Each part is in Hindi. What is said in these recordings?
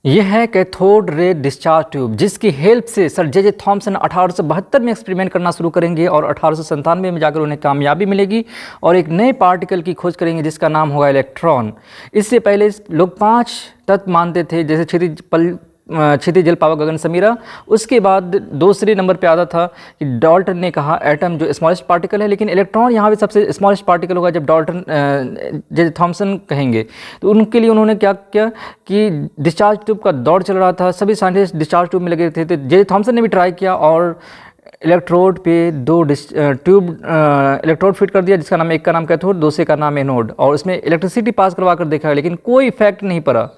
ये है कैथोड रे डिस्चार्ज ट्यूब, जिसकी हेल्प से सर जे थॉमसन 1872 में एक्सपेरिमेंट करना शुरू करेंगे और 1897 में जाकर उन्हें कामयाबी मिलेगी और एक नए पार्टिकल की खोज करेंगे जिसका नाम होगा इलेक्ट्रॉन। इससे पहले लोग 5 तत्व मानते थे, जैसे क्षितिज जल पावक गगन समीरा। उसके बाद दूसरे नंबर पे आता था कि डाल्टन ने कहा एटम जो स्मॉलेस्ट पार्टिकल है, लेकिन इलेक्ट्रॉन यहाँ पे सबसे स्मॉलेस्ट पार्टिकल होगा जब डाल्टन जे थॉमसन कहेंगे। तो उनके लिए उन्होंने क्या किया कि डिस्चार्ज ट्यूब का दौर चल रहा था, सभी साइंटिस्ट डिस्चार्ज ट्यूब में लगे थे। तो जे थॉमसन ने भी ट्राई किया और इलेक्ट्रोड पे 2 ट्यूब इलेक्ट्रोड फिट कर दिया, जिसका नाम, एक का नाम कैथोड, दूसरे का नाम एनोड, और उसमें इलेक्ट्रिसिटी पास करवा कर देखा, लेकिन कोई इफेक्ट नहीं पड़ा।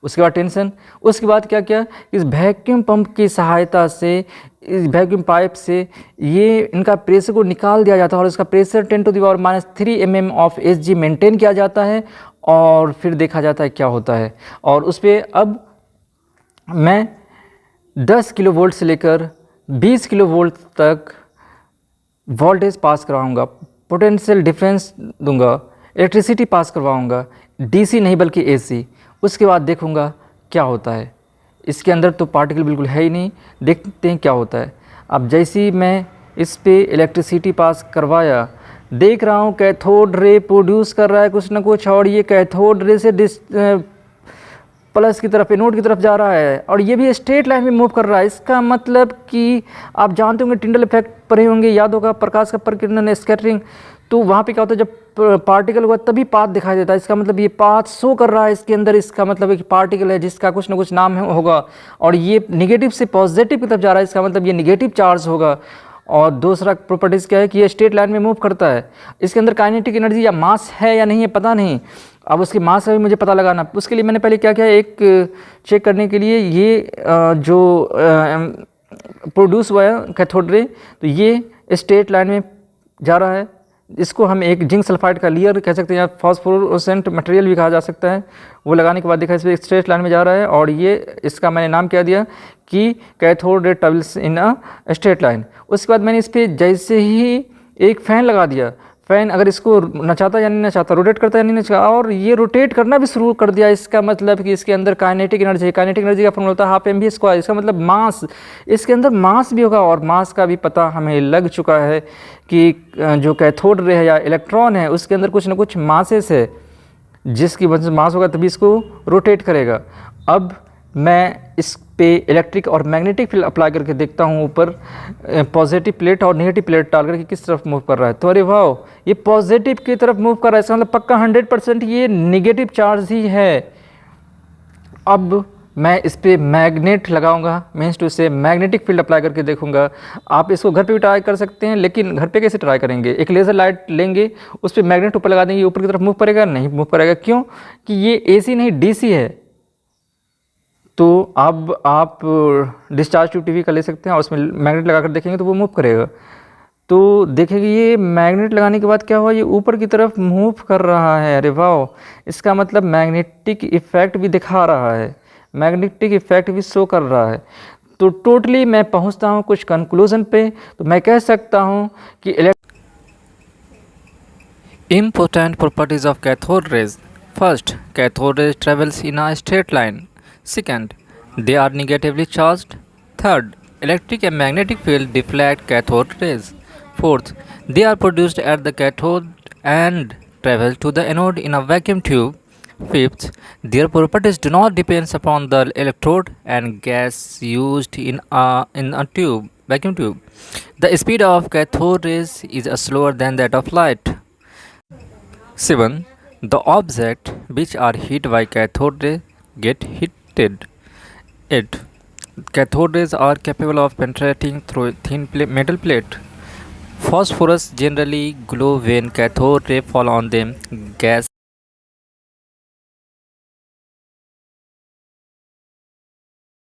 उसके बाद टेंशन, उसके बाद क्या किया, इस वैक्यूम पंप की सहायता से, इस वैक्यूम पाइप से ये इनका प्रेशर को निकाल दिया जाता है और इसका pressure 10⁻³ mm of Hg maintain किया जाता है और फिर देखा जाता है क्या होता है। और उस पर अब मैं 10 किलोवोल्ट से लेकर 20 किलोवोल्ट तक वोल्टेज पास करवाऊँगा, पोटेंशियल डिफरेंस दूंगा, इलेक्ट्रिसिटी पास करवाऊँगा, DC नहीं बल्कि AC। उसके बाद देखूंगा क्या होता है। इसके अंदर तो पार्टिकल बिल्कुल है ही नहीं, देखते हैं क्या होता है। अब जैसे ही मैं इस पे इलेक्ट्रिसिटी पास करवाया, देख रहा हूँ कैथोड रे प्रोड्यूस कर रहा है कुछ ना कुछ, और ये कैथोड रे से प्लस की तरफ, एनोड की तरफ जा रहा है, और ये भी स्ट्रेट लाइन में मूव कर रहा है। इसका मतलब कि आप जानते होंगे, टिंडल इफेक्ट पढ़े होंगे, याद होगा, प्रकाश का प्रकीर्णन, स्कैटरिंग। तो वहाँ पे क्या होता है, जब पार्टिकल हुआ तभी पाथ दिखाई देता है। इसका मतलब ये पाथ शो कर रहा है इसके अंदर। इसका मतलब एक पार्टिकल है जिसका कुछ ना कुछ नाम होगा, और ये निगेटिव से पॉजिटिव की तरफ जा रहा है, इसका मतलब ये निगेटिव चार्ज होगा। और दूसरा प्रॉपर्टीज़ क्या है कि ये स्ट्रेट लाइन में मूव करता है। इसके अंदर काइनेटिक एनर्जी या मास है या नहीं है पता नहीं, अब उसकी मास का भी मुझे पता लगाना। उसके लिए मैंने पहले क्या किया, एक चेक करने के लिए ये जो प्रोड्यूस हुआ है कैथोड रे, तो ये स्ट्रेट लाइन में जा रहा है। इसको हम एक जिंक सल्फाइड का लेयर कह सकते हैं या फॉस्फोरेसेंट मटेरियल भी कहा जा सकता है। वो लगाने के बाद देखा इसमें एक स्ट्रेट लाइन में जा रहा है, और ये इसका मैंने नाम क्या दिया कि cathode ray travels in a straight line. उसके बाद मैंने इस पर जैसे ही एक फ़ैन लगा दिया, फ़ैन अगर इसको नचाता या नहीं नचाता, रोटेट करता या नहीं नचाता, और ये रोटेट करना भी शुरू कर दिया। इसका मतलब कि इसके अंदर काइनेटिक एनर्जी है। काइनेटिक एनर्जी का फॉर्मूला होता है 12 mv²। इसका मतलब मास, इसके अंदर मास भी होगा, और मास का भी पता हमें लग चुका है कि जो कैथोड रे है या इलेक्ट्रॉन है उसके अंदर कुछ ना कुछ मासेस है, जिसकी वजह से मास होगा तभी इसको रोटेट करेगा। अब मैं इस पे इलेक्ट्रिक और मैग्नेटिक फील्ड अप्लाई करके देखता हूँ, ऊपर पॉजिटिव प्लेट और नेगेटिव प्लेट डाल करके किस तरफ मूव कर रहा है। तो अरे वाह, ये पॉजिटिव की तरफ मूव कर रहा है, इसका मतलब पक्का 100% ये नेगेटिव चार्ज ही है। अब मैं इस पर मैग्नेट लगाऊंगा, मीन्स टू से मैग्नेटिक फील्ड अप्लाई करके देखूंगा। आप इसको घर पे भी ट्राई कर सकते हैं, लेकिन घर पे कैसे ट्राई करेंगे, एक लेज़र लाइट लेंगे, उस पर मैग्नेट ऊपर लगा देंगे, ऊपर की तरफ मूव करेगा नहीं, मूव करेगा। क्यों कि ये AC नहीं DC है। तो अब आप डिस्चार्ज ट्यूब टीवी का ले सकते हैं और उसमें मैग्नेट लगा कर देखेंगे तो वो मूव करेगा। तो देखेंगे ये मैग्नेट लगाने के बाद क्या हुआ, ये ऊपर की तरफ मूव कर रहा है। अरे वाह, इसका मतलब मैग्नेटिक इफेक्ट भी दिखा रहा है, मैग्नेटिक इफेक्ट भी शो कर रहा है। तो टोटली मैं पहुंचता हूं कुछ कंक्लूजन पे। तो मैं कह सकता हूं कि Important properties of cathode rays. First, cathode rays travels in a straight line. Second, they are negatively charged. Third, electric and magnetic field deflect cathode rays. Fourth, they are produced at the cathode and travel to the anode in a vacuum tube. Fifth, their properties do not depend upon the electrode and gas used in a vacuum tube. The speed of cathode rays is slower than that of light. 7. The objects which are hit by cathode ray get heated. 8. Cathode rays are capable of penetrating through thin metal plate. Phosphorus generally glow when cathode ray fall on them. Gas